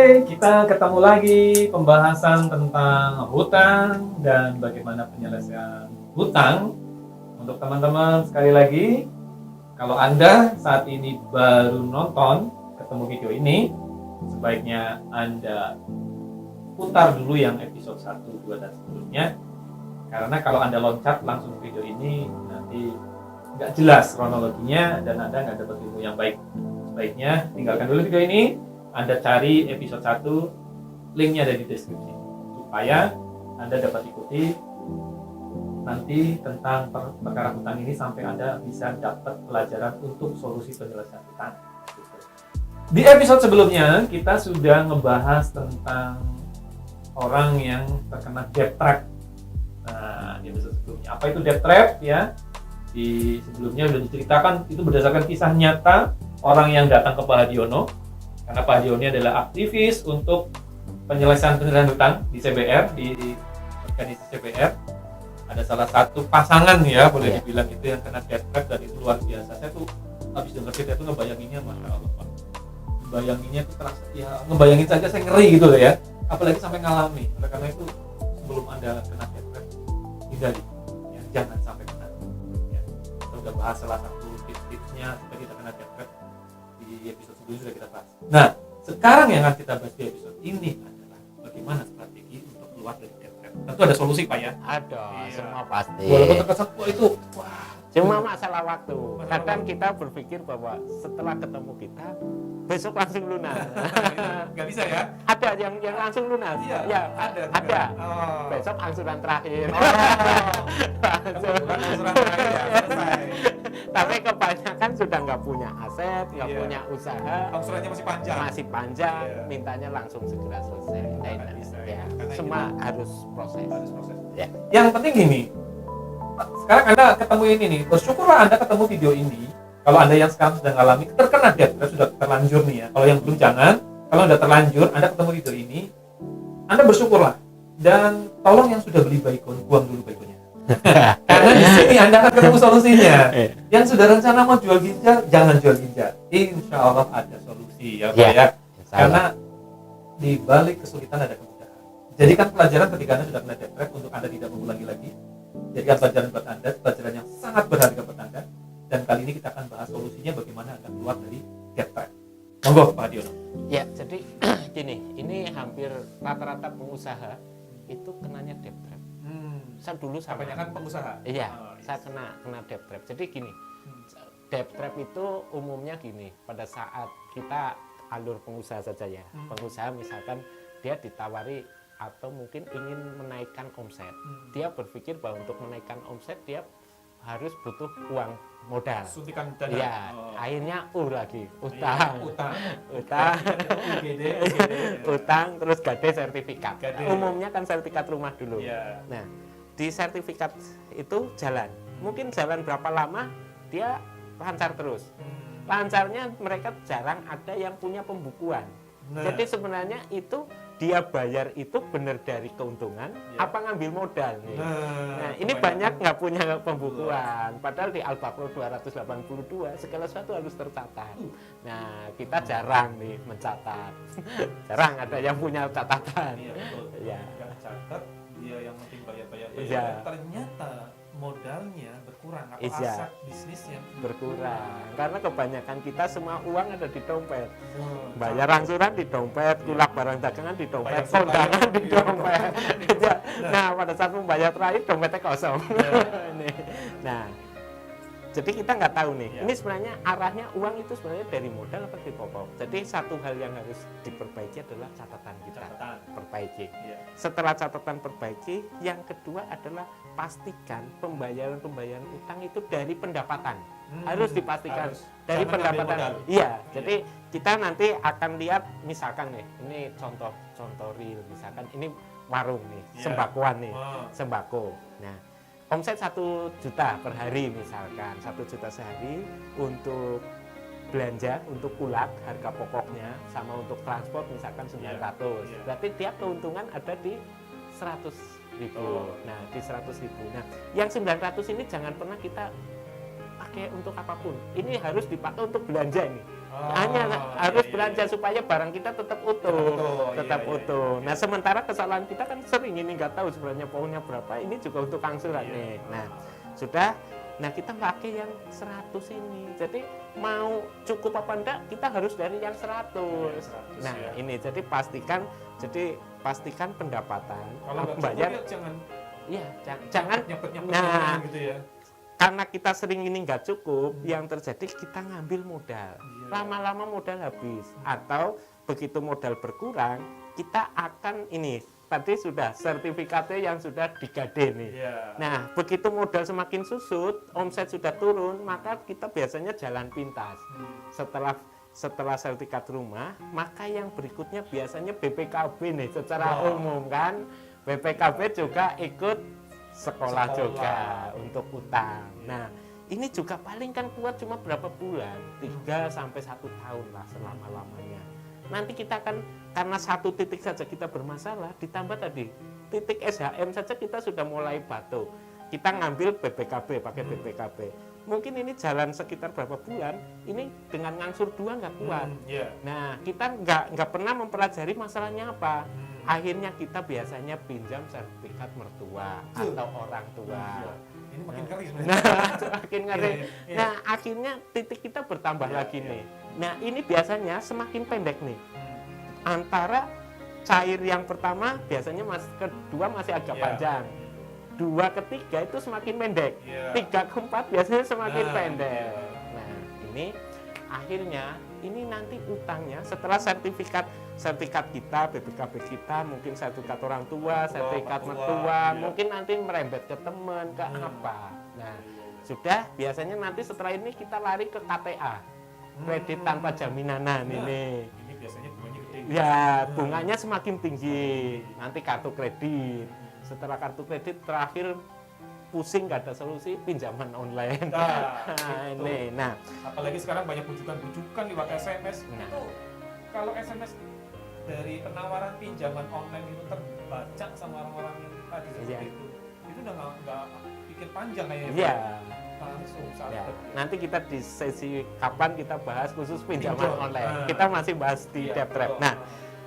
kita ketemu lagi pembahasan tentang hutang dan bagaimana penyelesaian hutang. Untuk teman-teman sekali lagi, kalau Anda saat ini baru nonton ketemu video ini, sebaiknya Anda putar dulu yang episode 1, 2, dan sebelumnya. Karena kalau Anda loncat langsung video ini, nanti nggak jelas kronologinya dan Anda nggak dapat ilmu yang baik. Sebaiknya tinggalkan dulu video ini, Anda cari episode 1, linknya ada di deskripsi, supaya Anda dapat ikuti nanti tentang perkara hutang ini sampai Anda bisa dapat pelajaran untuk solusi penyelesaian hutang. Di episode sebelumnya kita sudah ngebahas tentang orang yang terkena debt trap. Nah, di episode sebelumnya apa itu debt trap ya? Di sebelumnya sudah diceritakan, itu berdasarkan kisah nyata orang yang datang ke Pak Hadiono, karena Pak Hadiono adalah aktivis untuk penyelesaian hutang di CBR, di organisasi CBR. Ada salah satu pasangan ya, boleh dibilang itu yang kena debt trap, dan itu luar biasa. Saya tuh habis dengar cerita itu ngebayanginnya, masya Allah Pak. Ngebayanginnya itu terasa, ya ngebayangin saja saya ngeri gitu loh ya. Apalagi sampai ngalami. Oleh karena itu sebelum Anda kena debt trap, hindari, ya, jangan sampai kena. Ya. Kita udah bahas salah satu tips-tipsnya supaya kita kena debt trap di episode sebelumnya, sudah kita bahas. Nah, sekarang yang akan kita bahas di episode ini adalah bagaimana strategi untuk keluar dari debt trap. Tentu ada solusi Pak ya. Ada, semua pasti. Walaupun terkesan itu, wah, Cuma masalah waktu. Kadang kita berpikir bahwa setelah ketemu kita besok langsung lunas. nggak bisa ya. Ada yang langsung lunas. Iya, Ya, ada. ada. Oh. Besok angsuran terakhir. Angsuran terakhir ya, selesai. Tapi kebanyakan sudah nggak punya aset, nggak Iya. punya usaha, Angsurannya masih panjang. masih panjang, Iya. mintanya langsung segera selesai. Nggak bisa, ya. Ya, Karena semua harus proses. Harus proses. Ya. Yang penting gini, sekarang Anda ketemu ini nih, bersyukurlah Anda ketemu video ini. Kalau Anda yang sekarang sudah mengalami terkena debt, sudah terlanjur nih ya. Kalau yang belum jangan, kalau sudah terlanjur, Anda ketemu video ini, Anda bersyukurlah. Dan tolong yang sudah beli Baygon, buang dulu Baygonnya. Karena di sini Anda akan ketemu solusinya. Yang sudah rencana mau jual ginjal, jangan jual ginjal. Insya Allah ada solusi ya Pak ya. Karena di balik kesulitan ada kemudahan. Jadikan pelajaran ketika Anda sudah kena debt trap untuk Anda tidak mengulangi lagi. Jadikan pelajaran buat Anda, pelajaran yang sangat berharga buat Anda. Dan kali ini kita akan bahas solusinya bagaimana Anda keluar dari debt trap. Monggo Pak Hadiono. Ya, jadi gini, ini hampir rata-rata pengusaha itu kenanya debt trap. Saya dulu sama. Kebanyakan pengusaha. Iya, Oh, yes. saya kena debt trap. Jadi gini, debt trap itu umumnya gini, pada saat kita alur pengusaha saja ya. Pengusaha misalkan dia ditawari atau mungkin ingin menaikkan omset. Dia berpikir bahwa untuk menaikkan omset dia harus butuh uang modal. Suntikan dana. Iya, akhirnya lagi utang. Utang. Utang terus gade sertifikat. Gade. Umumnya kan sertifikat rumah dulu. Iya. Nah, di sertifikat itu jalan. Mungkin jalan berapa lama dia lancar terus. Lancarnya mereka jarang ada yang punya pembukuan. Nah. Jadi sebenarnya itu dia bayar itu benar dari keuntungan, Ya. apa ngambil modal nih. Nah, Ini banyak nggak punya pembukuan. Padahal di Al-Baqarah 282 segala sesuatu harus tercatat. Nah, kita jarang nih mencatat. Jarang ada yang punya catatan. Iya betul. Ya. Yang catat dia yang penting bayar. Iya. Ternyata modalnya berkurang atau Iya. aset bisnisnya Berkurang karena kebanyakan kita semua uang ada di dompet. Oh, Bayar angsuran di dompet, kulak barang dagangan di dompet, Bayar kondangan di di dompet. Nah, pada saat membayar terakhir dompetnya kosong. Nih. Nah, jadi kita nggak tahu nih. Ya. Ini sebenarnya arahnya uang itu sebenarnya dari modal atau dari pokok. Jadi satu hal yang harus diperbaiki adalah catatan kita. Catatan. Perbaiki. Iya. Setelah catatan perbaiki, yang kedua adalah pastikan pembayaran utang itu dari pendapatan. Harus dipastikan Harus. dari Jangan ngambil pendapatan. modal. Iya, jadi kita nanti akan lihat misalkan nih, ini contoh real, misalkan ini warung nih, Iya. sembakoan nih, Oh. sembako. Nah, omset 1 juta per hari misalkan, 1 juta sehari untuk belanja untuk kulak harga pokoknya sama untuk transport misalkan 900. Iya. Berarti dia keuntungan ada di 100.000. Oh. Nah, di 100.000. Nah, yang 900 ini jangan pernah kita dipakai untuk apapun. Ini harus dipakai untuk belanja ini. Oh, Hanya harus iya, belanja iya. supaya barang kita tetap utuh, Tetap utuh, iya, iya. Nah, sementara kesalahan kita kan sering ini nggak tahu sebenarnya pounnya berapa. Ini juga untuk angsuran Iya. nih. Nah, sudah. Nah, kita pakai yang 100 ini. Jadi mau cukup apa enggak, kita harus dari yang 100. Iya, 100 Nah, ya. ini jadi pastikan pendapatan. Kalau nggak bayar, cukup ya jangan iya, jangan. nyepet-nyepet Nah, gitu ya. karena kita sering ini nggak cukup, yang terjadi kita ngambil modal. Iya. Lama-lama modal habis. Atau begitu modal berkurang, kita akan ini, tadi sudah sertifikatnya yang sudah digade nih. Iya. Nah, begitu modal semakin susut, omset sudah turun, maka kita biasanya jalan pintas. Setelah sertifikat rumah, maka yang berikutnya biasanya BPKB nih secara umum kan. BPKB juga ikut sekolah juga untuk utang. Nah, ini juga paling kan kuat cuma berapa bulan? 3 sampai 1 tahun lah selama-lamanya. Nanti kita akan, karena satu titik saja kita bermasalah, ditambah tadi titik SHM saja kita sudah mulai batuk. Kita ngambil BPKB, pakai BPKB. Mungkin ini jalan sekitar berapa bulan, ini dengan ngangsur 2 nggak kuat. Iya. Nah, kita nggak pernah mempelajari masalahnya apa. Akhirnya kita biasanya pinjam sertifikat mertua atau orang tua. Ini makin ngeri sebenarnya. Nah, semakin ngeri. Iya. Nah, akhirnya titik kita bertambah Iya, lagi iya. nih. Nah, ini biasanya semakin pendek nih. Antara cair yang pertama biasanya kedua masih agak Iya. panjang. 2 ketiga itu semakin pendek. Iya. 3 keempat biasanya semakin Nah, pendek. iya. Nah, ini akhirnya ini nanti utangnya setelah sertifikat kita, BPKB kita, mungkin sertifikat orang tua, sertifikat mertua, iya. mungkin nanti merembet ke teman, ke apa. Nah, sudah biasanya nanti setelah ini kita lari ke KTA, kredit tanpa jaminan ini. Ini biasanya bunganya gede. Ya, bunganya semakin tinggi. Nanti kartu kredit. Setelah kartu kredit terakhir pusing gak ada solusi, pinjaman online. Nah, Nah, itu. ini. Nah, Apalagi sekarang banyak bujukan lewat SMS. Nah. Itu kalau SMS dari penawaran pinjaman online itu terbaca sama orang-orang yang tadi seperti Iya. itu udah nggak pikir panjang kayaknya. iya. Langsung saat Ya, itu. nanti kita di sesi kapan kita bahas khusus pinjaman Pinjol. online. Nah. Kita masih bahas di Iya, Debt Trap. betul. Nah,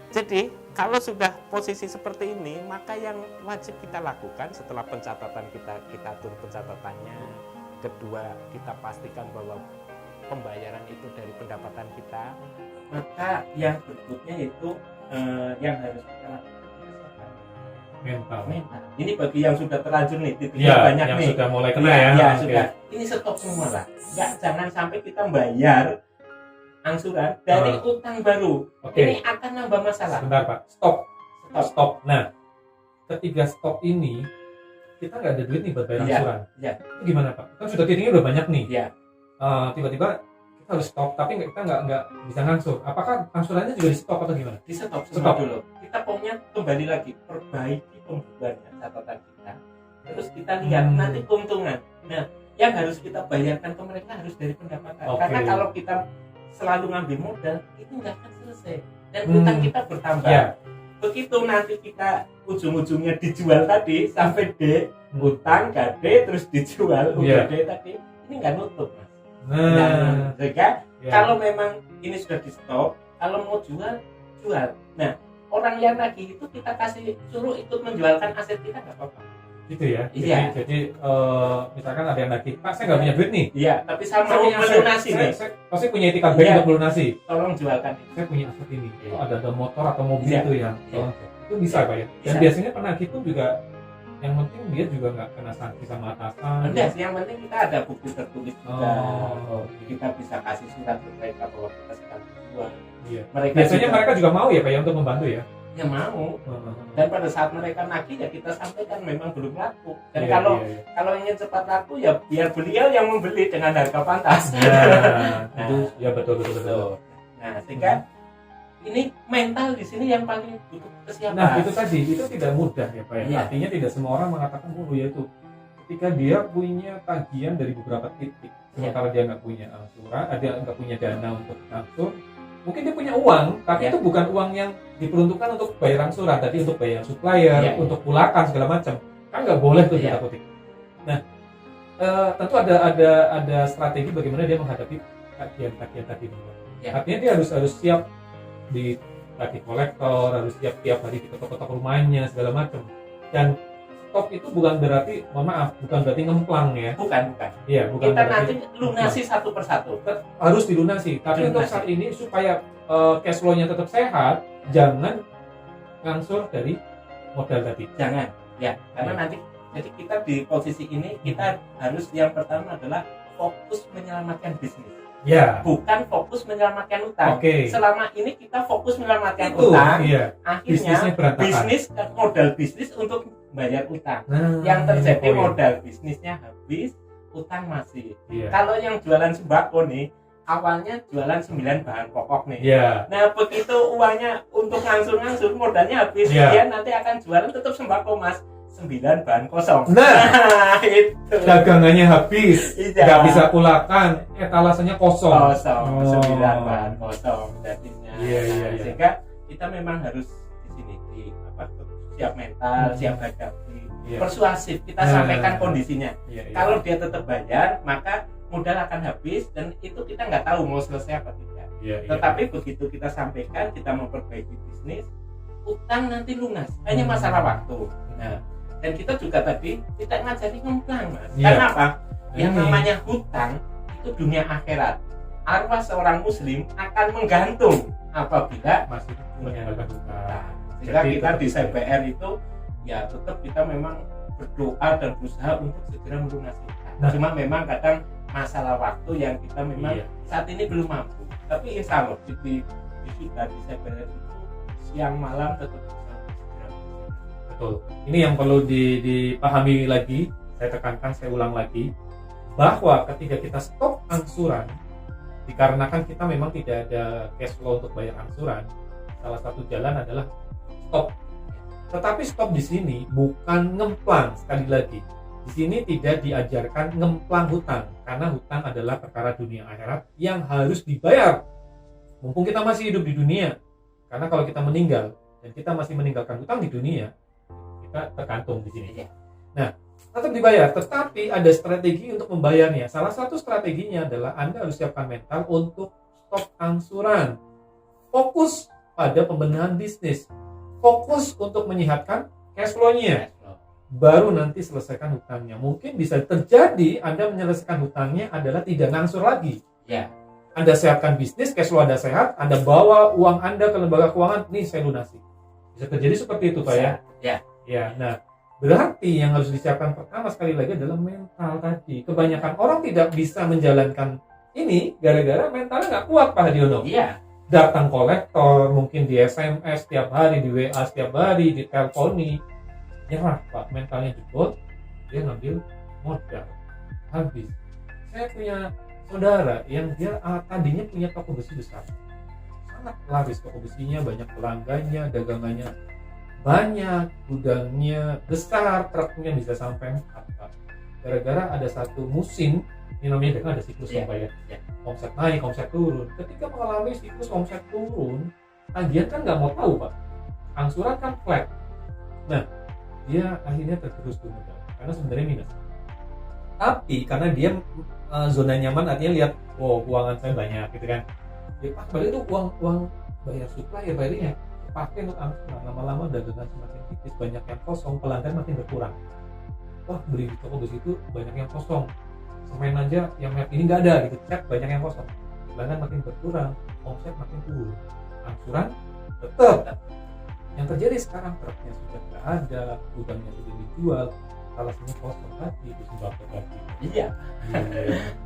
jadi kalau sudah posisi seperti ini, maka yang wajib kita lakukan setelah pencatatan kita atur pencatatannya. Kedua, kita pastikan bahwa pembayaran itu dari pendapatan kita. Maka yang berikutnya itu yang harus kita lakukan kesiapan mental. mental. Ini bagi yang sudah terlanjur nih, titiknya Iya, banyak yang nih. sudah mulai kena Iya, ya. iya, Oke. sudah. Ini stop semua lah. Jangan sampai kita bayar angsuran dari utang baru. Oke. Ini akan nambah masalah. Sebentar Pak, stop. Stop. Stop. Nah, ketiga stop ini kita nggak ada duit nih buat bayar Iya, angsuran. iya. Itu gimana Pak? Kan sudah titiknya udah banyak nih. Iya. Tiba-tiba kita harus stop, tapi kita nggak bisa ngangsur. Apakah angsurannya juga di stop atau gimana? Di stop Stop. semua dulu. Kita pokoknya kembali lagi, perbaiki pembukuannya, catatan kita. Terus kita lihat nanti keuntungan. Nah, yang harus kita bayarkan ke mereka harus dari pendapatan. Oke. Karena kalau kita selalu ngambil modal, itu nggak akan selesai. Dan utang kita bertambah. Iya. Begitu nanti kita ujung-ujungnya dijual tadi sampai D, utang gade terus dijual Iya. UGD tadi, ini nggak nutup Mas. Nah, Sehingga ya. kalau memang ini sudah di stop, kalau mau jual. Nah, orang yang nagih itu kita kasih suruh ikut menjualkan aset kita nggak apa-apa. gitu ya. Iya. Jadi misalkan ada yang nagih, Pak saya nggak punya duit nih. Iya, tapi saya Saya mau punya aset. melunasi nih. Saya pasti punya etikat baik Iya. untuk melunasi. Tolong jualkan. Saya punya aset ini. Iya. Oh, ada motor atau mobil Iya. itu yang Iya. itu bisa Pak ya. Dan Bisa. biasanya penagih pun juga yang penting dia juga nggak kena sanksi sama atasan. Enggak sih, yang penting kita ada bukti tertulis juga. Oh, Kita bisa kasih surat ke mereka bahwa kita sedang berjuang. iya. Mereka Biasanya juga- mereka juga mau ya Pak ya untuk membantu ya. ya mau. Dan pada saat mereka nagih ya kita sampaikan memang belum laku. Dan Iya, kalau iya, iya. kalau ingin cepat laku ya biar beliau yang membeli dengan harga pantas. Nah, itu ya betul. Nah, sehingga ini mental di sini yang paling butuh kesiapan. Nah itu tadi, itu tidak mudah ya Pak ya. Iya. Artinya tidak semua orang mengatakan ya itu. Ketika dia punya tagihan dari beberapa titik, sementara dia nggak punya angsuran, dia nggak punya dana untuk angsur, mungkin dia punya uang, tapi Iya. itu bukan uang yang diperuntukkan untuk bayar angsuran, tadi untuk bayar supplier, Iya. untuk pulakan segala macam. Kan nggak boleh tuh Iya. kita kutip. Nah, tentu ada strategi bagaimana dia menghadapi kajian tadi. Ya. Artinya dia harus siap di tadi kolektor, harus siap tiap hari di ketok-ketok rumahnya segala macam. Dan stop itu bukan berarti, mohon maaf, bukan berarti ngemplang ya. Bukan. Iya, bukan Kita berarti nanti lunasi satu persatu. harus dilunasi. Tapi untuk Dilunasi. saat ini supaya cash flow-nya tetap sehat, jangan ngangsur dari modal tadi. Jangan, ya, karena Ya. nanti jadi kita di posisi ini kita harus yang pertama adalah fokus menyelamatkan bisnis, Ya. bukan fokus menyelamatkan utang. Oke. Selama ini kita fokus menyelamatkan Itu, utang, iya. akhirnya Bisnisnya berantakan. modal bisnis untuk bayar utang. Nah, Yang terjadi ini poin. modal bisnisnya habis, utang masih. Iya. Kalau yang jualan sembako nih, awalnya jualan 9 bahan pokok nih. Iya. Nah, begitu uangnya untuk ngangsur-ngangsur, modalnya habis, Iya. dia nanti akan jualan tetap sembako, Mas. 9 bahan kosong. Nah, itu. dagangannya habis, Iya. nggak bisa kulakan, etalasenya kosong. Kosong, Oh. 9 bahan kosong jadinya. Iya, iya, iya. Sehingga kita memang harus di sini siap mental, Hmm. siap hadapi, Iya. persuasif. Kita Nah. sampaikan kondisinya. Iya, iya. Kalau dia tetap bayar, maka modal akan habis dan itu kita nggak tahu mau selesai apa tidak. Iya, iya. Tetapi begitu kita sampaikan, kita memperbaiki bisnis, utang nanti lunas, hanya Hmm. masalah waktu. Nah, dan kita juga tadi tidak ngajari ngemplang, Mas. Iya. Karena apa? Yang Ini. namanya hutang itu dunia akhirat. Arwah seorang muslim akan menggantung apabila masih menjalankan utang. sehingga Jadi kita tetap di ya. CPR itu ya tetap kita memang berdoa dan berusaha untuk segera melunasi utang. Nah. Cuma memang kadang masalah waktu yang kita memang Iya. saat ini belum mampu. Tapi insya Allah di kita di CPR itu siang malam tetap bisa segera. Betul. Ini yang perlu dipahami lagi, saya tekankan, saya ulang lagi, bahwa ketika kita stop angsuran, dikarenakan kita memang tidak ada cash flow untuk bayar angsuran, salah satu jalan adalah stop. Tetapi stop di sini bukan ngemplang, sekali lagi. Di sini tidak diajarkan ngemplang hutang, karena hutang adalah perkara dunia akhirat yang harus dibayar. Mumpung kita masih hidup di dunia, karena kalau kita meninggal dan kita masih meninggalkan hutang di dunia, kita tergantung di sini. Iya. Nah, tetap dibayar, tetapi ada strategi untuk membayarnya. Salah satu strateginya adalah Anda harus siapkan mental untuk stop angsuran. Fokus pada pembenahan bisnis. Fokus untuk menyehatkan cash flow-nya. Baru nanti selesaikan hutangnya. Mungkin bisa terjadi Anda menyelesaikan hutangnya adalah tidak ngangsur lagi. Ya. Anda sehatkan bisnis, cash flow Anda sehat, Anda bawa uang Anda ke lembaga keuangan, nih saya lunasi. Bisa terjadi seperti itu, Pak ya? Ya. Ya, nah berarti yang harus disiapkan pertama sekali lagi adalah mental tadi. Kebanyakan orang tidak bisa menjalankan ini gara-gara mentalnya nggak kuat, Pak Hadiono. Iya. Datang kolektor, mungkin di SMS setiap hari, di WA setiap hari, di telponi. Nyerah, Pak, mentalnya jebol, dia ngambil modal. Habis. Saya punya saudara yang dia tadinya punya toko besi besar. Sangat laris toko besinya, banyak pelanggannya, dagangannya banyak, gudangnya besar, truknya bisa sampai 4, Pak. Gara-gara ada satu musim, ini namanya kan ada siklus Iya, Pak ya. iya. Omset naik, omset turun. Ketika mengalami siklus omset turun, tagihan kan nggak mau tahu, Pak. Angsuran kan flat. Nah, dia akhirnya tergerus tuh modal karena sebenarnya minus. Tapi karena dia zona nyaman, artinya lihat, wow, keuangan saya banyak gitu kan. Ya, Pak, padahal itu uang bayar supplier, bayarnya pakai untuk angsuran. Lama-lama dagangan semakin tipis, banyak yang kosong, pelanggan makin berkurang. Wah, beli di toko besi itu banyak yang kosong. Semen aja yang merek ini nggak ada gitu, cek banyak yang kosong. Pelanggan makin berkurang, omset makin turun. Angsuran tetap. Yang terjadi sekarang truknya sudah nggak ada, gudangnya sudah dijual, alasnya kosong tadi, itu sembako tadi. Iya.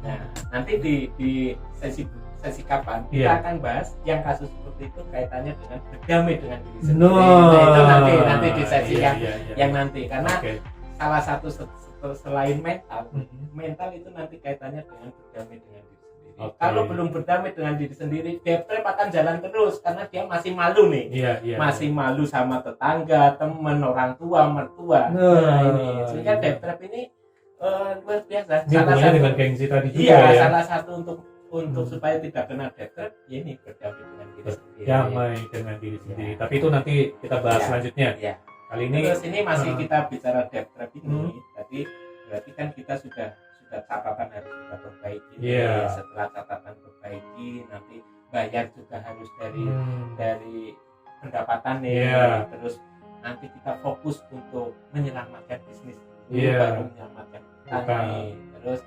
Nah, nanti di sesi kapan kita Iya. akan bahas yang kasus seperti itu kaitannya dengan berdamai dengan diri sendiri. No. Nah, itu nanti di sesi Iya, yang iya, iya. yang nanti karena Oke. salah satu selain mental, Mhm. mental itu nanti kaitannya dengan berdamai dengan diri sendiri. Oke. Kalau belum berdamai dengan diri sendiri, debt trap akan jalan terus karena dia masih malu nih. Iya, iya. Masih malu sama tetangga, teman, orang tua, mertua. Nah, Ini sehingga debt trap ini luar biasa. Ini hubungannya dengan gengsi tadi juga Iya, ya. salah satu untuk supaya tidak kena debt trap, ya ini berdamai dengan diri sendiri. Damai dengan diri sendiri. Tapi itu nanti kita bahas Iya. selanjutnya. Iya. Kali ini Terus ini masih kita bicara debt trap ini, Hmm. tadi berarti kan kita sudah juga catatan harus kita perbaiki. Iya. Setelah catatan perbaiki, nanti bayar juga harus dari pendapatan nih. Iya. Terus nanti kita fokus untuk menyelamatkan bisnis dulu, Iya. baru menyelamatkan utang Utang. nih. Terus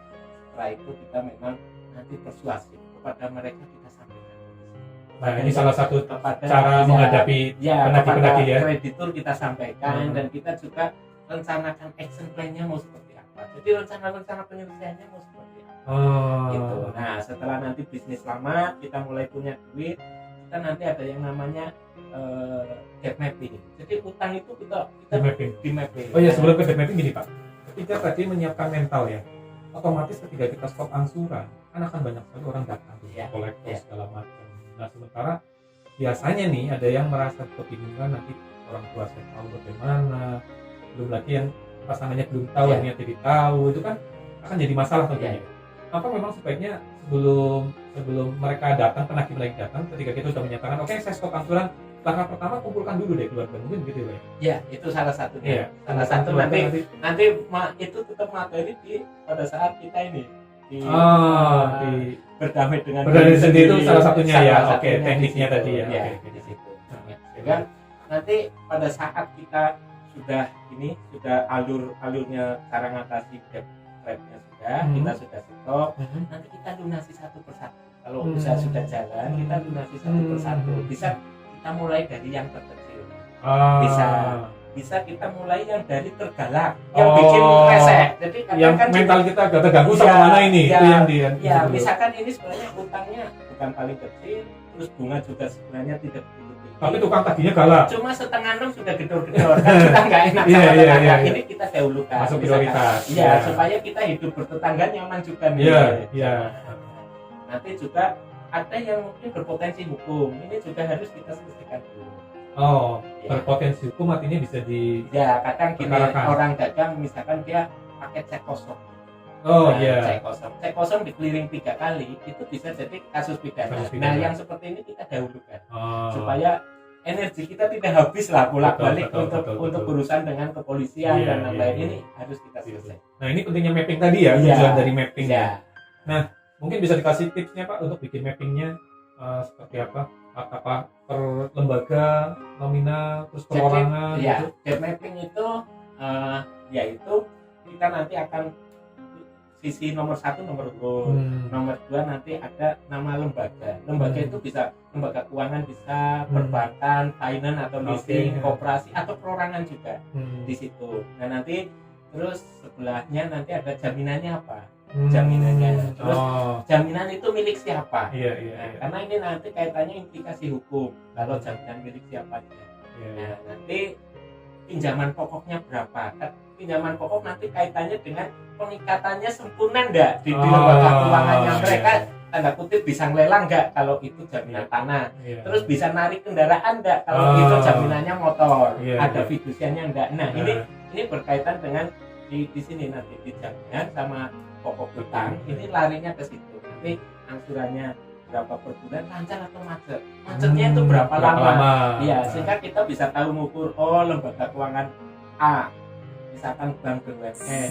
setelah itu kita memang nanti persuasif kepada mereka, kita sampaikan. Nah, ini salah satu kepada cara menghadapi ya, penagih-penagih kepada ya. kreditur kita sampaikan, dan kita juga rencanakan action plan-nya mau seperti apa. Jadi rencana penyelesaiannya mau seperti apa. Gitu. Nah, setelah nanti bisnis lama, kita mulai punya duit, kita nanti ada yang namanya debt mapping. Jadi utang itu kita Debt mapping. di mapping. Oh ya, sebelum ke debt mapping gini Pak, ketika tadi menyiapkan mental ya, otomatis ketika kita stop angsuran, kan akan banyak sekali orang datang, Iya. kolektor Iya. segala macam. Nah sementara biasanya nih ada yang merasa kebingungan, nanti orang tua saya tahu bagaimana, belum lagi yang pasangannya belum tahu, Iya. yang jadi tahu, itu kan akan jadi masalah tentunya. Iya. Apa memang sebaiknya sebelum mereka datang, penagih datang, ketika kita sudah menyatakan oke saya stop angsuran, langkah pertama kumpulkan dulu deh keluarga, mungkin gitu ya Pak? Ya, itu salah satunya. Iya. Salah satu Keluarga nanti itu tetap materi pada saat kita ini di berdamai dengan berdiri diri sendiri itu salah satunya ya. Salah Oke, satunya tekniknya di situ. tadi ya. Ya, Oke. di situ. Sehingga nanti pada saat kita sudah alurnya cara ngatasi debt trap-nya sudah, kita sudah stop, nanti kita lunasi satu persatu. Kalau usaha sudah jalan, kita lunasi satu persatu. Bisa kita mulai dari yang terkecil. Bisa kita mulai yang dari tergalak, yang bikin resek. Jadi yang kan mental kita agak terganggu sama Ya, mana ini, ya, itu yang dia. ya, misalkan ini sebenarnya utangnya bukan paling kecil, terus bunga juga sebenarnya tidak begitu tinggi. Tapi tukang tagihnya galak. Cuma setengah 6 sudah gedor-gedor, kan kita nggak enak Iya, sama iya, tetangga. iya. Ini kita dahulukan. Masuk misalkan. prioritas. Iya, Ya. supaya kita hidup bertetangga nyaman juga nih. Iya, iya. Nanti juga ada yang mungkin berpotensi hukum. Ini juga harus kita selesaikan dulu. Oh, Ya. berpotensi hukum artinya bisa di. Ya, kadang gini, Perkarakan. orang dagang misalkan dia pakai cek kosong. Oh Nah, iya. cek kosong di clearing 3 kali itu bisa jadi kasus pidana. Kasus pidana. Nah, yang seperti ini kita dahulukan Oh. supaya energi kita tidak habis lah bolak-balik Betul, untuk betul. berurusan dengan kepolisian Iya, dan iya, lain-lain. iya. Ini harus kita selesai. Nah ini pentingnya mapping tadi ya, Iya. tujuan dari mapping Ya. ya. Mungkin bisa dikasih tipsnya Pak untuk bikin mappingnya seperti apa? Apa per lembaga, nominal, terus perorangan Ya, gitu. debt mapping itu yaitu kita nanti akan sisi nomor 1 nomor urut. Nomor 2 nanti ada nama lembaga. Lembaga itu bisa lembaga keuangan, bisa perbankan, finance atau leasing, Oke. koperasi atau perorangan juga Hmm. di situ. Nah nanti terus sebelahnya nanti ada jaminannya apa? Hmm. jaminannya. Terus Oh, jaminan itu milik siapa? iya iya Nah, iya. karena ini nanti kaitannya implikasi hukum. Kalau jaminan milik siapa? Iya, iya. Nah nanti pinjaman pokoknya berapa? Kan pinjaman pokok nanti kaitannya dengan pengikatannya sempurna enggak di lembaga keuangannya mereka, tanda kutip bisa ngelelang enggak kalau itu jaminan tanah, Iya. terus bisa narik kendaraan enggak kalau itu jaminannya motor, Iya, ada iya. fidusiannya enggak. Nah ini berkaitan dengan di sini nanti di jaminan sama pokok utang, ini larinya ke situ. Nanti angsurannya berapa per bulan, lancar atau macet, macetnya itu berapa lama? Iya, sehingga kita bisa tahu mengukur, oh lembaga keuangan A, misalkan bank BUMN,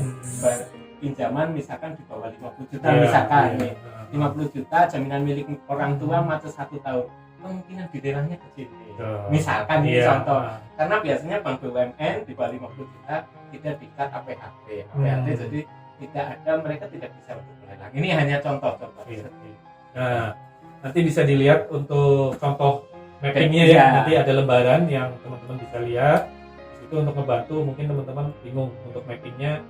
pinjaman misalkan di bawah 50 juta Iya, misalkan iya. nih, 50 juta jaminan milik orang tua macet 1 tahun, kemungkinan didelangnya kecil nih. Betul. Misalkan ini Iya. contoh, karena biasanya bank BUMN di bawah 50 juta tidak dikat APHT, jadi tidak ada, mereka tidak bisa untuk melelang. Ini hanya contoh-contoh. Iya. Nah, nanti bisa dilihat untuk contoh mappingnya ya. Iya. Nanti ada lembaran yang teman-teman bisa lihat. Itu untuk membantu mungkin teman-teman bingung untuk mappingnya.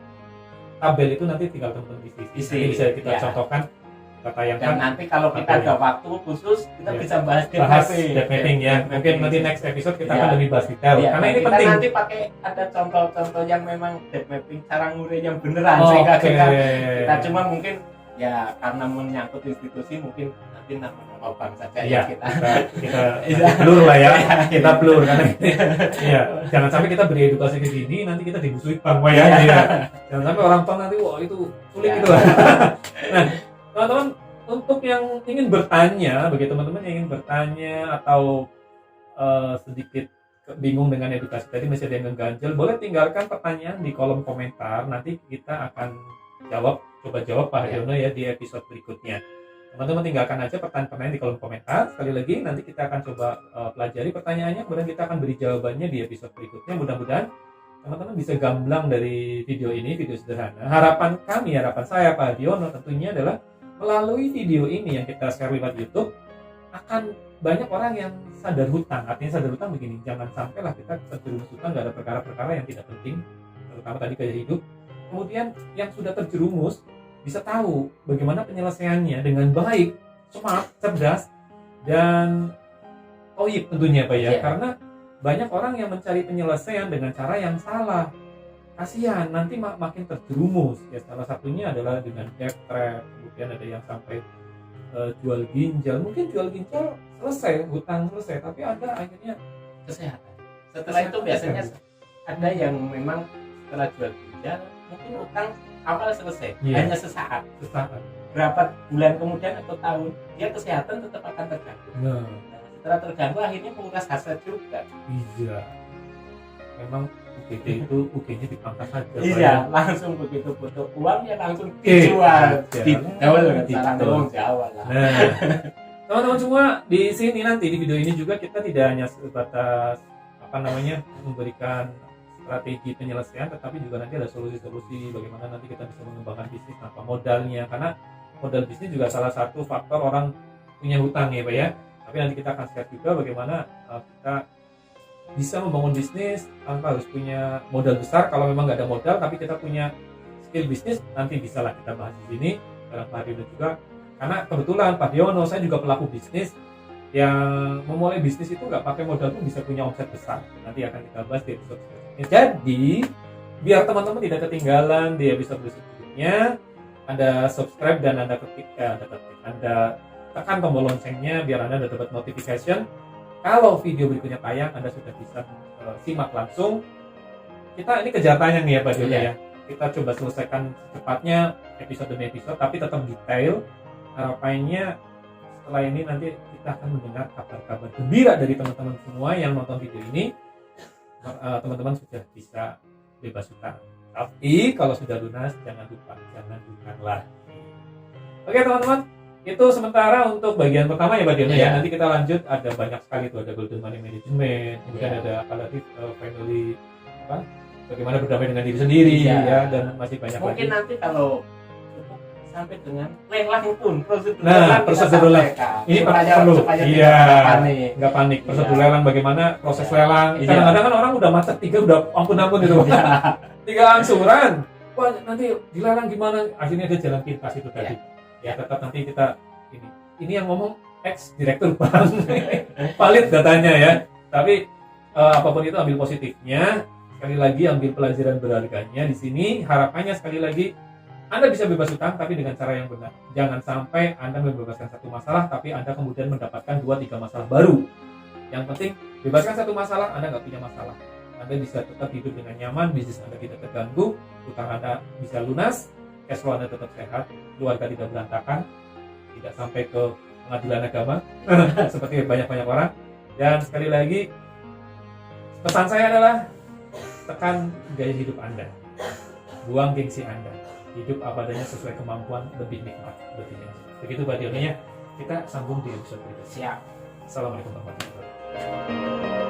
Tabel itu nanti tinggal teman-teman isi. Nanti bisa kita Iya. contohkan, kita Dan tayangkan. nanti kalau kita Tabelnya. ada waktu khusus, kita Iya. bisa bahas Bahas debt mapping ya. Debt Mungkin mapping. nanti next episode kita Iya. akan lebih bahas detail. Iya, Karena ini kita penting. nanti pakai ada contoh-contoh yang memang debt mapping cara ngure yang beneran, Oh, sehingga oke. kita cuma mungkin ya karena menyangkut institusi mungkin nanti nama-nama bank saja Iya, ya kita. kita Iya. blur lah ya. Iya. Kita blur karena iya, jangan sampai kita beri edukasi ke sini nanti kita dimusuhi bang Wai Iya. aja ya. Jangan sampai orang tua nanti wah itu sulit Iya. gitu lah. Nah, teman-teman untuk yang ingin bertanya, bagi teman-teman yang ingin bertanya atau sedikit bingung dengan edukasi tadi masih ada yang mengganjal, boleh tinggalkan pertanyaan di kolom komentar. Nanti kita akan coba jawab Pak Ya. Haryono ya di episode berikutnya. Teman-teman tinggalkan aja pertanyaan-pertanyaan di kolom komentar. Sekali lagi nanti kita akan coba pelajari pertanyaannya, kemudian kita akan beri jawabannya di episode berikutnya. Mudah-mudahan teman-teman bisa gamblang dari video ini, video sederhana. Harapan saya Pak Haryono tentunya adalah melalui video ini yang kita share lewat YouTube akan banyak orang yang sadar hutang. Artinya sadar hutang begini, jangan sampailah kita terjerumus hutang, nggak ada perkara-perkara yang tidak penting, terutama tadi gaya hidup. Kemudian yang sudah terjerumus bisa tahu bagaimana penyelesaiannya dengan baik, smart, cerdas, dan toyib tentunya Pak ya. Iya. Karena banyak orang yang mencari penyelesaian dengan cara yang salah. Kasihan, nanti makin terjerumus. Ya, salah satunya adalah dengan debt trap, kemudian ada yang sampai jual ginjal. Mungkin jual ginjal selesai, hutang selesai, tapi ada akhirnya Kesehatan. Setelah itu biasanya ada yang memang setelah jual ginjal mungkin utang awal selesai, Iya. hanya sesaat. sesaat. Berapa bulan kemudian atau tahun dia kesehatan tetap akan terganggu. Nah, Setelah terganggu akhirnya menguras hasrat juga. iya. Memang UGD itu UG-nya dipangkas saja. Pak, Iya, ya. langsung begitu butuh uang ya langsung Eh, dijual. aja. Dijual dengan cara Gitu. ngomong Jawa lah. Nah, teman-teman semua di sini nanti di video ini juga kita tidak hanya sebatas memberikan strategi penyelesaian, tetapi juga nanti ada solusi-solusi bagaimana nanti kita bisa mengembangkan bisnis tanpa modalnya, karena modal bisnis juga salah satu faktor orang punya hutang ya Pak ya. Tapi nanti kita akan share juga bagaimana kita bisa membangun bisnis tanpa harus punya modal besar. Kalau memang nggak ada modal tapi kita punya skill bisnis, nanti bisa lah kita bahas di sini dalam Pak Haryono juga. Karena kebetulan Pak Haryono saya juga pelaku bisnis yang memulai bisnis itu nggak pakai modal pun bisa punya omset besar. Nanti akan kita bahas di episode selanjutnya. Jadi biar teman-teman tidak ketinggalan di episode berikutnya, Anda subscribe dan Anda tekan tombol loncengnya biar Anda dapat notification. Kalau video berikutnya tayang, Anda sudah bisa simak langsung. Kita ini kejar tayang nih ya Pak Haryono ya. Kita coba selesaikan secepatnya episode demi episode, tapi tetap detail. Harapannya setelah ini nanti kita akan mendengar kabar-kabar gembira dari teman-teman semua yang nonton video ini. Teman-teman sudah bisa bebas hutang. Tapi kalau sudah lunas, jangan hutang lagi. Oke teman-teman, itu sementara untuk bagian pertama ya Pak Haryono ya. Nanti kita lanjut, ada banyak sekali tuh, ada golden money management, kemudian ada apalagi family bagaimana berdamai dengan diri sendiri ya, dan masih banyak Mungkin lagi. nanti kalau cukup sampai dengan lelang pun prosedur Nah, lelang prosedur lelang. Ini perlu. supaya Iya. tidak panik. Nggak panik, prosedur Iya. lelang bagaimana proses Iya. lelang. Iya. Kadang-kadang kan orang udah macet 3 udah ampun gitu. Iya. 3 angsuran. Wah, nanti dilarang gimana? Akhirnya dia jalan pintas itu tadi. Ya tetap nanti kita ini yang ngomong ex direktur bank. Valid datanya ya. Tapi apapun itu ambil positifnya. Sekali lagi ambil pelajaran berharganya di sini. Harapannya sekali lagi Anda bisa bebas hutang tapi dengan cara yang benar. Jangan sampai Anda membebaskan satu masalah tapi Anda kemudian mendapatkan 2-3 masalah baru. Yang penting bebaskan satu masalah, Anda nggak punya masalah. Anda bisa tetap hidup dengan nyaman, bisnis Anda tidak terganggu, hutang Anda bisa lunas, cash flow Anda tetap sehat, keluarga tidak berantakan, tidak sampai ke pengadilan agama seperti banyak-banyak orang. Dan sekali lagi pesan saya adalah tekan gaya hidup Anda, buang gengsi Anda, hidup apa adanya sesuai kemampuan, lebih nikmat, lebih nyaman. Begitu Pak Haryono ya. Kita sambung di episode berikutnya. Siap. Assalamualaikum warahmatullahi wabarakatuh.